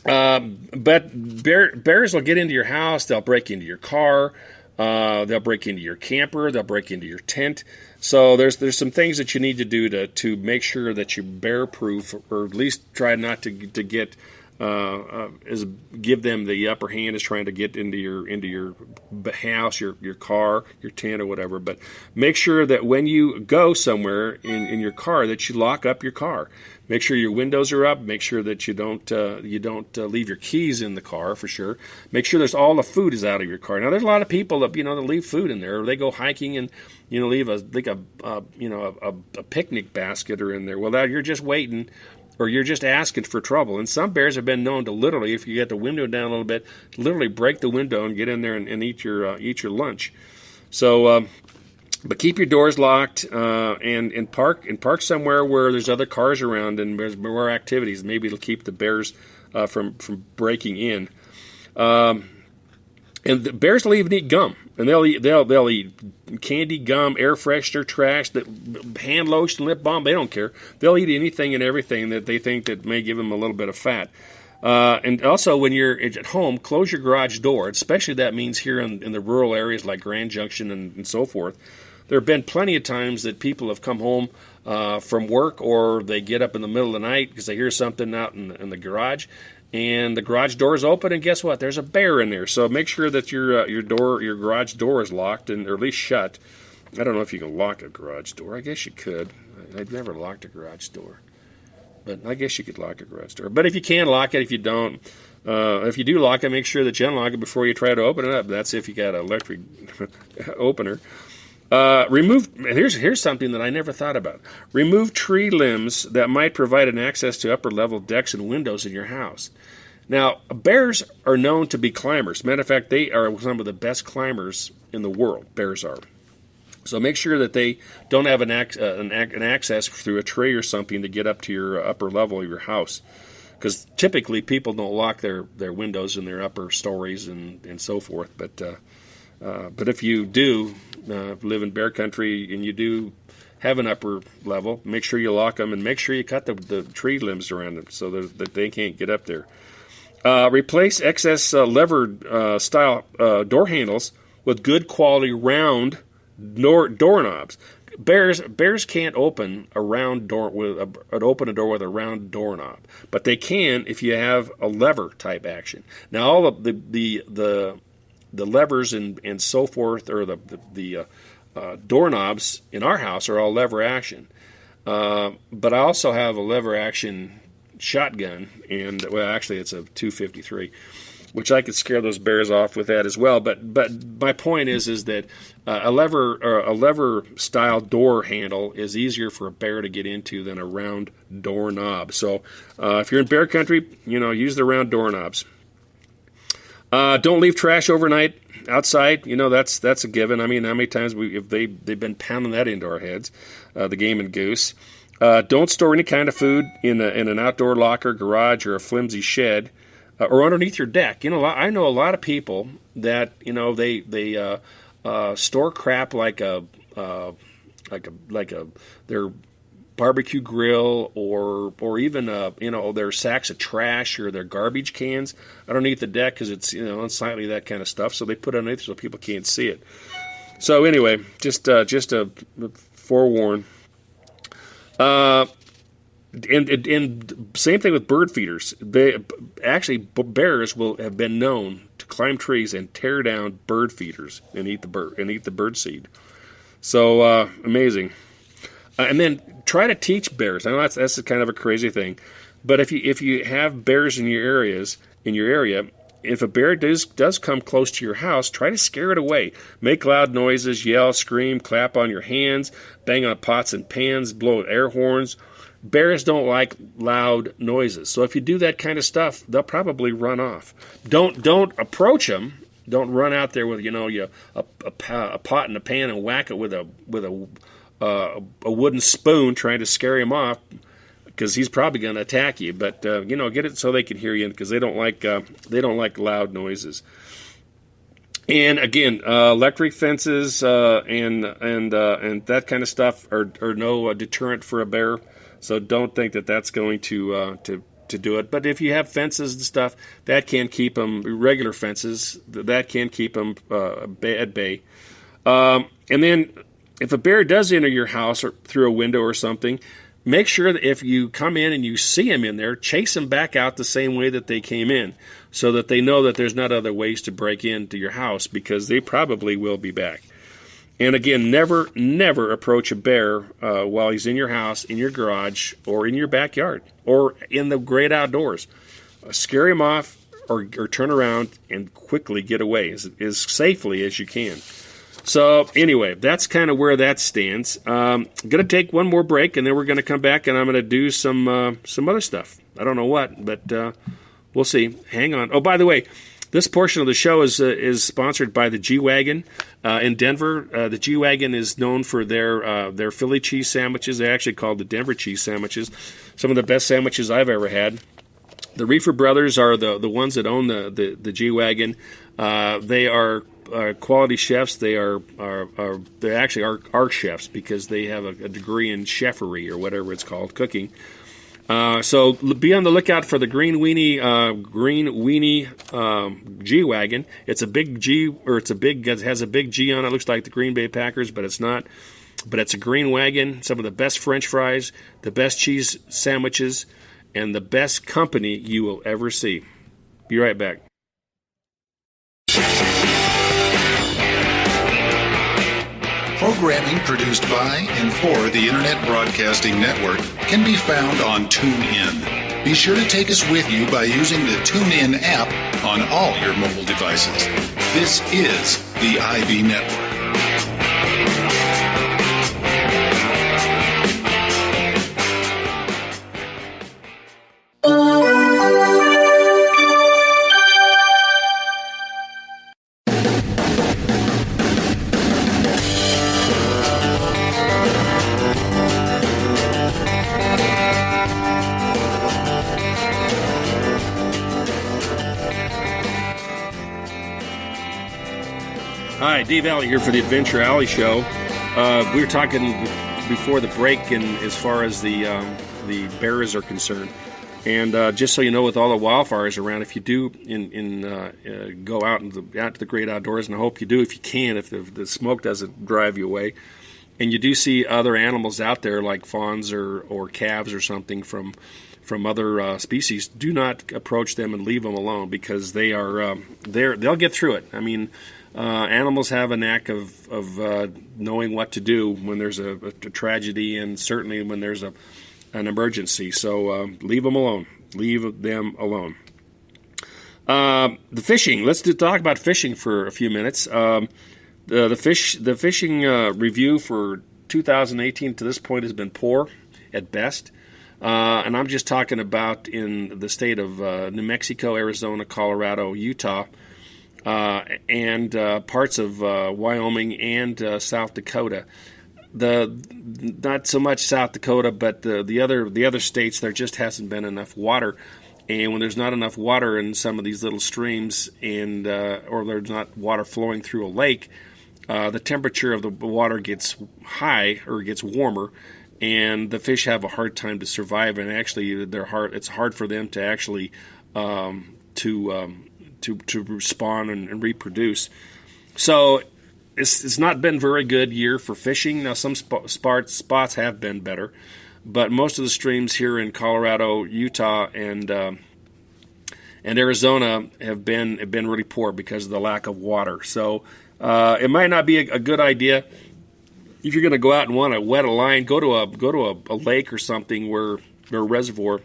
but bears will get into your house. They'll break into your car. They'll break into your camper. They'll break into your tent. So there's some things that you need to do to make sure that you're bear proof, or at least try not to get give them the upper hand as trying to get into your house, your car, your tent, or whatever. But make sure that when you go somewhere in your car that you lock up your car. Make sure your windows are up. Make sure that you don't leave your keys in the car for sure. Make sure all the food is out of your car. Now there's a lot of people that that leave food in there, or they go hiking and leave a picnic basket or in there. Well, now you're just waiting, or you're just asking for trouble. And some bears have been known to literally, if you get the window down a little bit, literally break the window and get in there and eat your lunch. So. But keep your doors locked and park somewhere where there's other cars around and there's more activities. Maybe it'll keep the bears from breaking in. And the bears will even eat gum, and they'll eat candy, gum, air freshener, trash, hand lotion, lip balm. They don't care. They'll eat anything and everything that they think that may give them a little bit of fat. And also, when you're at home, close your garage door. Especially that means here in the rural areas like Grand Junction and so forth. There have been plenty of times that people have come home from work, or they get up in the middle of the night because they hear something out in the garage, and the garage door is open, and guess what? There's a bear in there. So make sure that your garage door is locked, or at least shut. I don't know if you can lock a garage door. I guess you could. I've never locked a garage door, but I guess you could lock a garage door. But if you can, lock it. If you don't, if you do lock it, make sure that you unlock it before you try to open it up. That's if you got an electric opener. Here's something that I never thought about. Remove tree limbs that might provide an access to upper level decks and windows in your house. Now, bears are known to be climbers. Matter of fact, they are some of the best climbers in the world. Bears are. So make sure that they don't have an access through a tree or something to get up to your upper level of your house. Because typically people don't lock their windows in their upper stories and so forth. But if you do live in bear country and you do have an upper level, make sure you lock them and make sure you cut the tree limbs around them so that they can't get up there. Replace excess levered style door handles with good quality round doorknobs. Bears can't open a round door open a door with a round doorknob, but they can if you have a lever type action. Now all of the levers and so forth, or the doorknobs in our house are all lever action. But I also have a lever action shotgun, and well, actually it's a 253, which I could scare those bears off with that as well. But my point is that a lever style door handle is easier for a bear to get into than a round doorknob. So if you're in bear country, use the round doorknobs. Don't leave trash overnight outside. That's a given. I mean, how many times they've been pounding that into our heads, the Game and Goose. Don't store any kind of food in an outdoor locker, garage, or a flimsy shed, or underneath your deck. I know a lot of people that they store crap like their barbecue grill or even their sacks of trash or their garbage cans underneath the deck because it's unsightly, that kind of stuff. So they put it underneath so people can't see it. So anyway, just a forewarn. And same thing with bird feeders. Bears have been known to climb trees and tear down bird feeders and eat the bird seed. So amazing. And then try to teach bears. I know that's kind of a crazy thing, But if you have bears in your area, if a bear does come close to your house, try to scare it away. Make loud noises, yell, scream, clap on your hands, bang on pots and pans, blow air horns. Bears don't like loud noises. So if you do that kind of stuff, they'll probably run off. Don't approach them. Don't run out there with a pot and a pan and whack it with a wooden spoon trying to scare him off, because he's probably going to attack you. But get it so they can hear you, because they don't like loud noises. And again, electric fences and that kind of stuff are no deterrent for a bear. So don't think that that's going to do it. But if you have fences and stuff, that can keep them, regular fences, that can keep them at bay. And then if a bear does enter your house or through a window or something, make sure that if you come in and you see them in there, chase them back out the same way that they came in, so that they know that there's not other ways to break into your house, because they probably will be back. And again, never approach a bear while he's in your house, in your garage, or in your backyard, or in the great outdoors. Scare him off, or turn around and quickly get away as safely as you can. So anyway, that's kind of where that stands. I'm going to take one more break, and then we're going to come back, and I'm going to do some other stuff. I don't know what, but we'll see. Hang on. Oh, by the way, this portion of the show is sponsored by the G-Wagon in Denver. The G-Wagon is known for their Philly cheese sandwiches. They're actually called the Denver cheese sandwiches. Some of the best sandwiches I've ever had. The Reefer Brothers are the ones that own the G-Wagon. They are quality chefs. They actually are chefs, because they have a degree in chefery, or whatever it's called, cooking. So be on the lookout for the Green Weenie G-Wagon. It's a big G, or it has a big G on it. It looks like the Green Bay Packers, but it's not. But it's a green wagon. Some of the best French fries, the best cheese sandwiches, and the best company you will ever see. Be right back. Programming produced by and for the Internet Broadcasting Network can be found on TuneIn. Be sure to take us with you by using the TuneIn app on all your mobile devices. This is the IB Network. Hi, Dave Alley here for the Adventure Alley Show. We were talking before the break, and as far as the bears are concerned, and just so you know, with all the wildfires around, if you do go out to the great outdoors, and I hope you do if you can, if the smoke doesn't drive you away, and you do see other animals out there like fawns or calves or something from other species, do not approach them and leave them alone, because they'll get through it. I mean, animals have a knack of knowing what to do when there's a tragedy, and certainly when there's an emergency. So leave them alone. Leave them alone. The fishing. Let's talk about fishing for a few minutes. The fishing review for 2018 to this point has been poor at best. And I'm just talking about in the state of New Mexico, Arizona, Colorado, Utah, and parts of Wyoming and South Dakota. Not so much South Dakota, but the other states, there just hasn't been enough water. And when there's not enough water in some of these little streams, and or there's not water flowing through a lake, the temperature of the water gets high, or gets warmer, and the fish have a hard time to survive. And actually, it's hard for them to actually to spawn and reproduce. So it's not been a very good year for fishing. Now, some spots have been better, but most of the streams here in Colorado, Utah, and Arizona have been really poor because of the lack of water. So it might not be a good idea if you're going to go out and want to wet a line. Go to a lake or something, or a reservoir,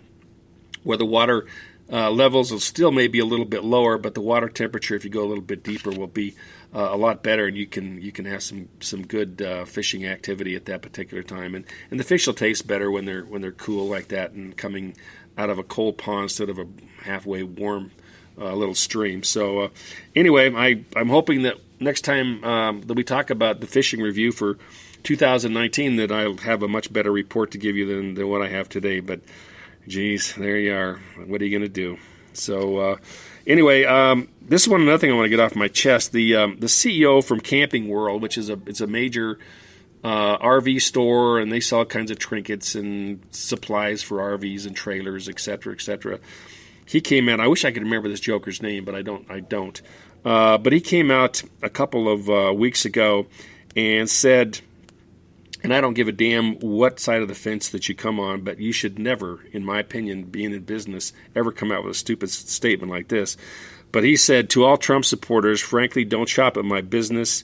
where the water levels will still maybe a little bit lower, but the water temperature, if you go a little bit deeper, will be a lot better, and you can have some good fishing activity at that particular time, and the fish will taste better when they're cool like that and coming out of a cold pond instead of a halfway warm little stream. So anyway, I'm hoping that next time that we talk about the fishing review for 2019, that I'll have a much better report to give you than what I have today. But geez, there you are. What are you going to do? So anyway, this is another thing I want to get off my chest. The CEO from Camping World, which is it's a major RV store, and they sell all kinds of trinkets and supplies for RVs and trailers, etc., etc. He came out. I wish I could remember this joker's name, but I don't. But he came out a couple of weeks ago and said, and I don't give a damn what side of the fence that you come on, but you should never, in my opinion, being in business, ever come out with a stupid statement like this. But he said, to all Trump supporters, frankly, don't shop at my business.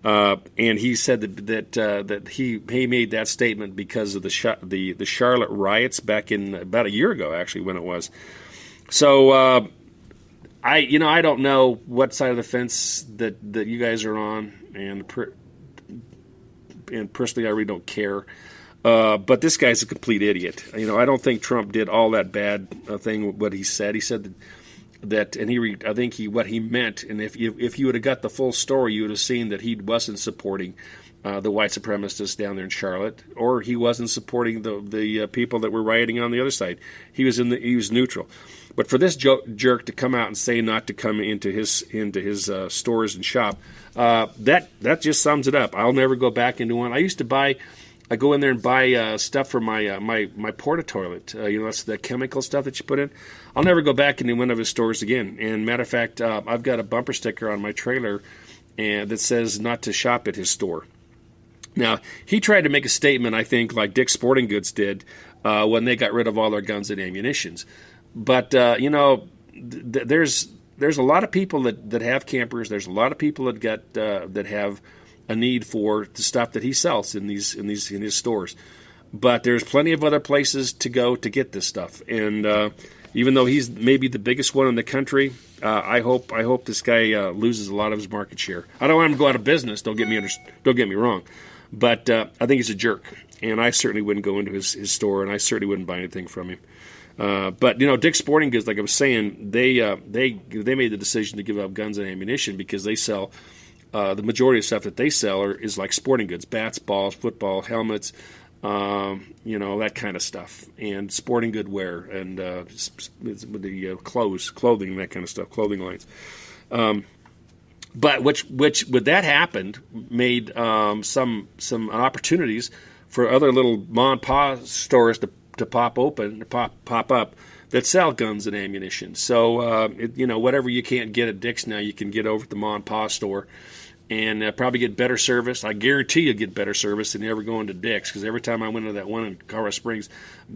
And he said that he made that statement because of the Charlotte riots back in about a year ago, actually, when it was. So I don't know what side of the fence that you guys are on, and personally, I really don't care. But this guy's a complete idiot. I don't think Trump did all that bad thing. What he said, that, and what he meant. And if you would have got the full story, you would have seen that he wasn't supporting the white supremacists down there in Charlotte, or he wasn't supporting the people that were rioting on the other side. He was neutral. But for this jerk to come out and say not to come into his stores and shop, that just sums it up. I'll never go back into one. I go in there and buy stuff for my porta toilet. That's the chemical stuff that you put in. I'll never go back into one of his stores again. And matter of fact, I've got a bumper sticker on my trailer that says not to shop at his store. Now, he tried to make a statement, I think, like Dick's Sporting Goods did when they got rid of all their guns and ammunitions. But, there's a lot of people that have campers. There's a lot of people that have a need for the stuff that he sells in his stores. But there's plenty of other places to go to get this stuff. And even though he's maybe the biggest one in the country, I hope this guy loses a lot of his market share. I don't want him to go out of business. Don't get me wrong. But I think he's a jerk, and I certainly wouldn't go into his store, and I certainly wouldn't buy anything from him. But Dick's Sporting Goods, like I was saying, they made the decision to give up guns and ammunition because they sell the majority of stuff that they sell is like sporting goods: bats, balls, football, helmets, that kind of stuff, and sporting good wear, and the clothing, that kind of stuff, clothing lines. But which with that happened made some opportunities for other little mom and pop stores to pop up that sell guns and ammunition. So whatever you can't get at Dick's now, you can get over at the mom and pop store, and probably get better service. I guarantee you'll get better service than you ever going to Dick's, because every time I went to that one in Colorado Springs,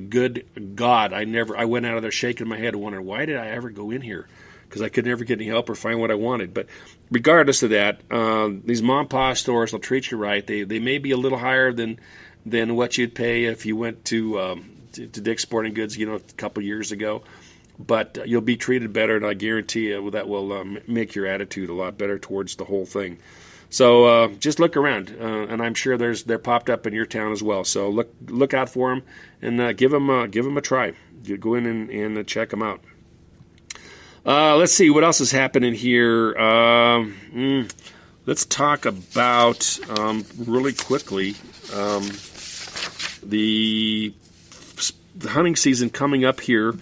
good God, I went out of there shaking my head and wondering, why did I ever go in here? Because I could never get any help or find what I wanted. But regardless of that, these mom and pop stores will treat you right. They may be a little higher than what you'd pay if you went to Dick's Sporting Goods, a couple years ago. But you'll be treated better, and I guarantee you that will make your attitude a lot better towards the whole thing. So just look around, and I'm sure they're popped up in your town as well. So look out for them, and give them a try. You go in and check them out. Let's see what else is happening here. Let's talk about really quickly the hunting season coming up here.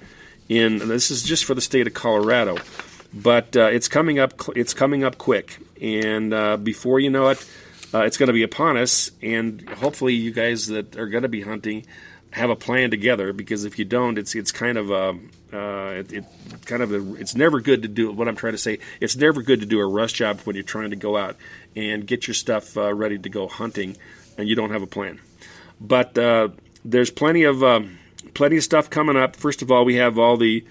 This is just for the state of Colorado, but it's coming up. It's coming up quick, and before you know it, it's going to be upon us. And hopefully, you guys that are going to be hunting have a plan together. Because if you don't, it's kind of it's never good to do. What I'm trying to say, it's never good to do a rush job when you're trying to go out and get your stuff ready to go hunting, and you don't have a plan. But there's plenty of stuff coming up. First of all, we have all the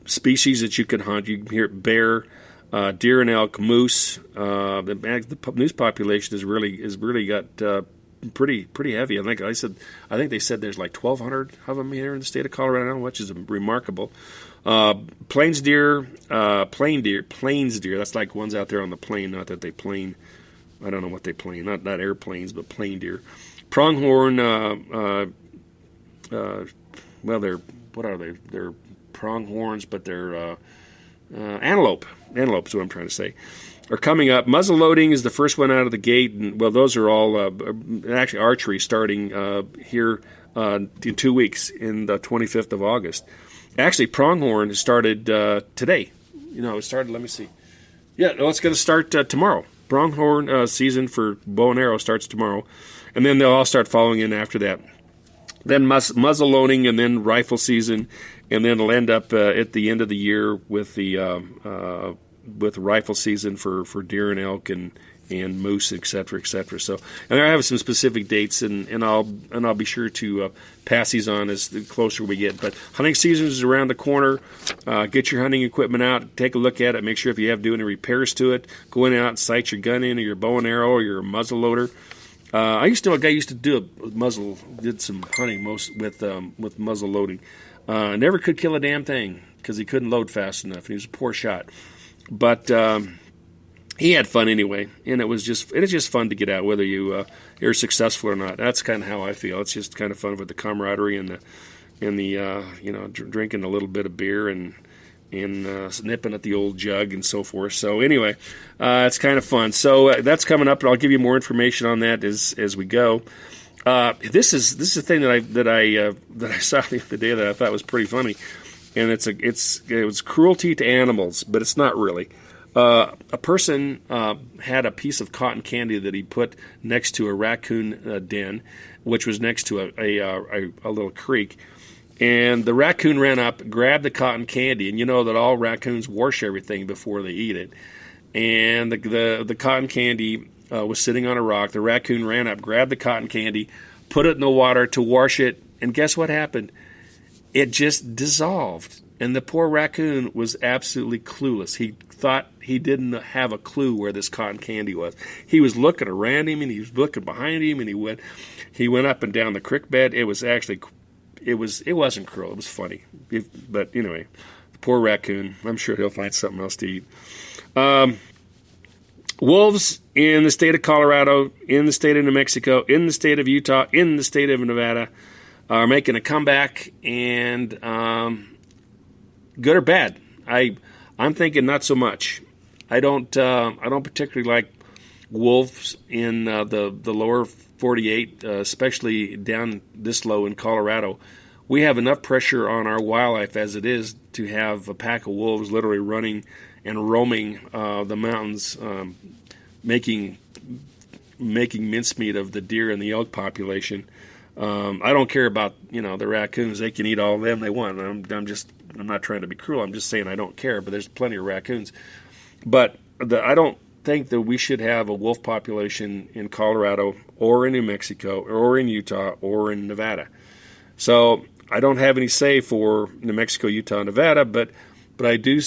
species that you can hunt. You can hear bear, deer and elk, moose. The moose population has really got pretty heavy. I think they said there's like 1,200 of them here in the state of Colorado, which is remarkable. Plains deer. That's like ones out there on the plain. Not that they plane. I don't know what they plane. Not airplanes, but plain deer. Pronghorn. Well, what are they? They're pronghorns, but they're antelope. Antelope is what I'm trying to say. Are coming up. Muzzle loading is the first one out of the gate, and well, those are all actually archery starting here in 2 weeks, in the 25th of August. Actually, pronghorn started today. It started. Let me see. Yeah, no, it's going to start tomorrow. Pronghorn season for bow and arrow starts tomorrow, and then they'll all start following in after that. Then muzzle loading, and then rifle season, and then it'll end up at the end of the year with the with rifle season for deer and elk and moose, et cetera, et cetera. So, and I have some specific dates, and I'll be sure to pass these on as the closer we get. But hunting season is around the corner. Get your hunting equipment out, take a look at it, make sure if you have to do any repairs to it, go in out and sight your gun in, or your bow and arrow, or your muzzle loader. I used to know a guy used to do a muzzle, did some hunting with muzzle loading. Never could kill a damn thing because he couldn't load fast enough. He was a poor shot, but he had fun anyway, and it's just fun to get out, whether you're successful or not. That's kind of how I feel. It's just kind of fun with the camaraderie and the drinking a little bit of beer and nipping at the old jug and so forth. So anyway, it's kind of fun. So that's coming up, and I'll give you more information on that as we go. This is a thing that I saw the other day that I thought was pretty funny, and it was cruelty to animals, but it's not really. A person had a piece of cotton candy that he put next to a raccoon den, which was next to a little creek. And the raccoon ran up, grabbed the cotton candy, and you know that all raccoons wash everything before they eat it. And the cotton candy was sitting on a rock. The raccoon ran up, grabbed the cotton candy, put it in the water to wash it, and guess what happened? It just dissolved. And the poor raccoon was absolutely clueless. He thought he didn't have a clue where this cotton candy was. He was looking around him, and he was looking behind him, and he went up and down the creek bed. It was actually... It wasn't cruel. It was funny. But anyway, the poor raccoon. I'm sure he'll find something else to eat. Wolves in the state of Colorado, in the state of New Mexico, in the state of Utah, in the state of Nevada are making a comeback. And good or bad? I'm thinking not so much. I don't particularly like wolves in the lower 48, especially down this low in Colorado. We have enough pressure on our wildlife as it is to have a pack of wolves literally running and roaming the mountains, making mincemeat of the deer and the elk population. I don't care about the raccoons. They can eat all of them they want. I'm not trying to be cruel. I'm just saying I don't care. But there's plenty of raccoons. But I don't think that we should have a wolf population in Colorado or in New Mexico or in Utah or in Nevada. So I don't have any say for New Mexico, Utah, and Nevada, but I do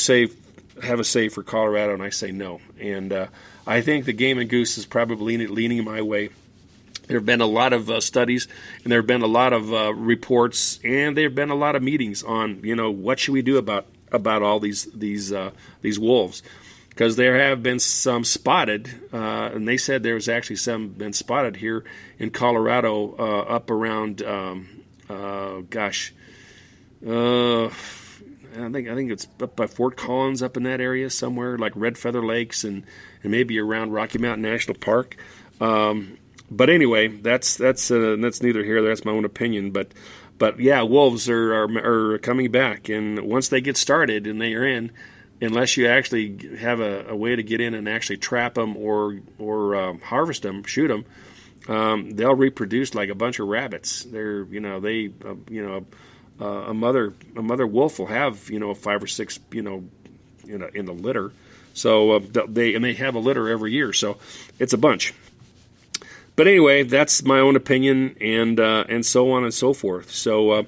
have a say for Colorado, and I say no. And I think the game and goose is probably leaning my way. There have been a lot of studies, and there have been a lot of reports, and there have been a lot of meetings on what should we do about all these wolves. Because there have been some spotted, and they said there was actually some been spotted here in Colorado up around, I think it's up by Fort Collins, up in that area somewhere, like Red Feather Lakes and maybe around Rocky Mountain National Park. But anyway, that's neither here. That's my own opinion. But yeah, wolves are coming back, and once they get started and they are in. Unless you actually have a way to get in and actually trap them or harvest them, shoot them, they'll reproduce like a bunch of rabbits. A mother wolf will have 5 or 6 in the litter. So they have a litter every year. So it's a bunch. But anyway, that's my own opinion, and so on and so forth. So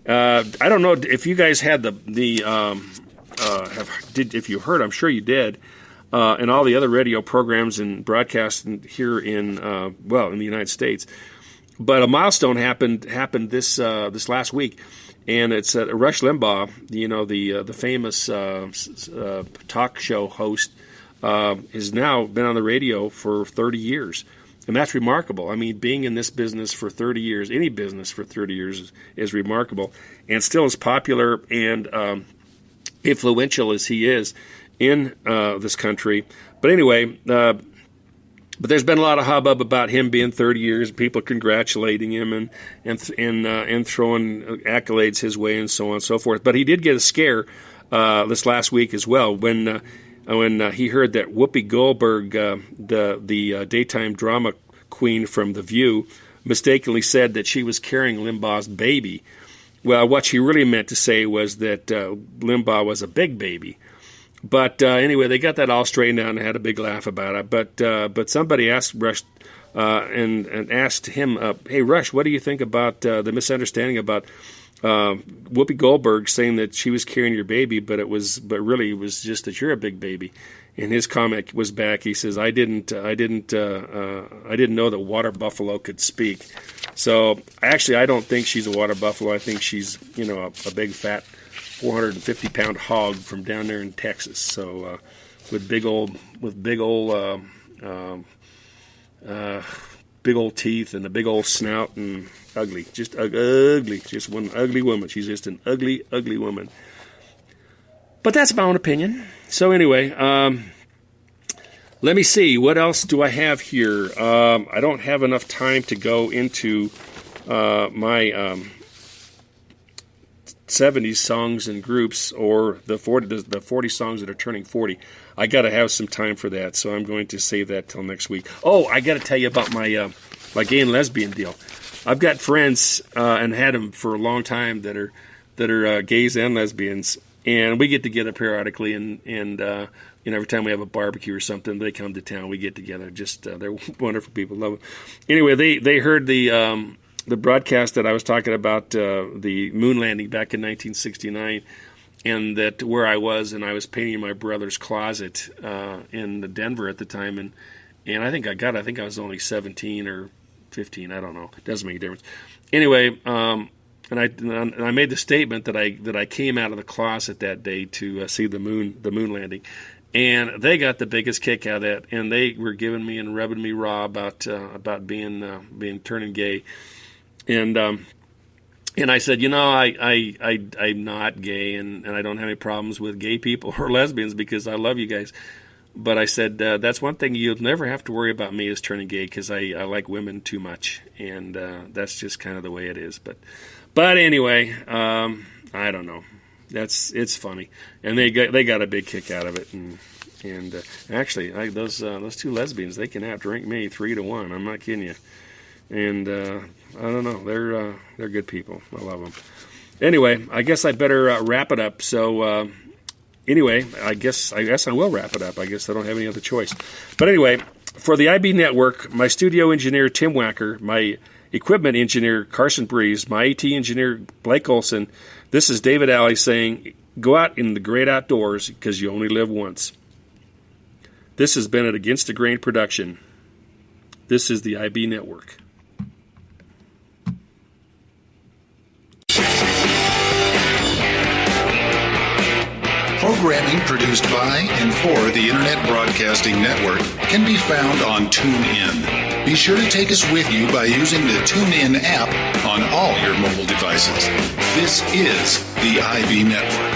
I don't know if you guys had if you heard, I'm sure you did, and all the other radio programs and broadcasts here in the United States. but a milestone happened this last week, and it's Rush Limbaugh, the famous talk show host, has now been on the radio for 30 years. And that's remarkable. I mean, being in this business for 30 years, any business for 30 years is remarkable, and still as popular and influential as he is in this country. But anyway, but there's been a lot of hubbub about him being 30 years, people congratulating him and throwing accolades his way and so on and so forth. But he did get a scare this last week as well when he heard that Whoopi Goldberg, the daytime drama queen from The View, mistakenly said that she was carrying Limbaugh's baby. Well, what she really meant to say was that Limbaugh was a big baby. But anyway, they got that all straightened out and had a big laugh about it. But somebody asked Rush and asked him, "Hey Rush, what do you think about the misunderstanding about Whoopi Goldberg saying that she was carrying your baby, but really it was just that you're a big baby?" And his comment was back. He says, "I didn't know that water buffalo could speak." So actually, I don't think she's a water buffalo. I think she's a big fat 450-pound hog from down there in Texas. So with big old teeth and a big old snout and ugly, just ugly, just one ugly woman. She's just an ugly, ugly woman. But that's my own opinion. So anyway, let me see. What else do I have here? I don't have enough time to go into my 70s songs and groups, or the 40 songs that are turning 40. I got to have some time for that, so I'm going to save that till next week. Oh, I got to tell you about my gay and lesbian deal. I've got friends and had them for a long time that are gays and lesbians, and we get together periodically, and every time we have a barbecue or something, they come to town. We get together. Just they're wonderful people. Love them. Anyway, they heard the broadcast that I was talking about, the moon landing back in 1969, and that where I was, and I was painting my brother's closet in Denver at the time, and I think I was only 17 or 15. I don't know. It doesn't make a difference. Anyway, and I made the statement that I came out of the closet that day to see the moon landing, and they got the biggest kick out of that, and they were giving me and rubbing me raw about being turning gay. And I said, I'm not gay, and I don't have any problems with gay people or lesbians because I love you guys. But I said, that's one thing you'll never have to worry about me is turning gay because I like women too much, and that's just kind of the way it is. But anyway, I don't know. It's funny, and they got a big kick out of it. And actually, those two lesbians, they can outdrink me 3-1. I'm not kidding you. And I don't know, they're good people. I love them. Anyway, I guess I better wrap it up. So anyway, I guess I will wrap it up. I guess I don't have any other choice. But anyway, for the IB Network, my studio engineer Tim Wacker, my equipment engineer Carson Breeze, my AT engineer Blake Olson, this is David Alley saying, go out in the great outdoors because you only live once. This has been an Against the Grain production. This is the IB Network. Programming produced by and for the Internet Broadcasting Network can be found on TuneIn. Be sure to take us with you by using the TuneIn app on all your mobile devices. This is the IB Network.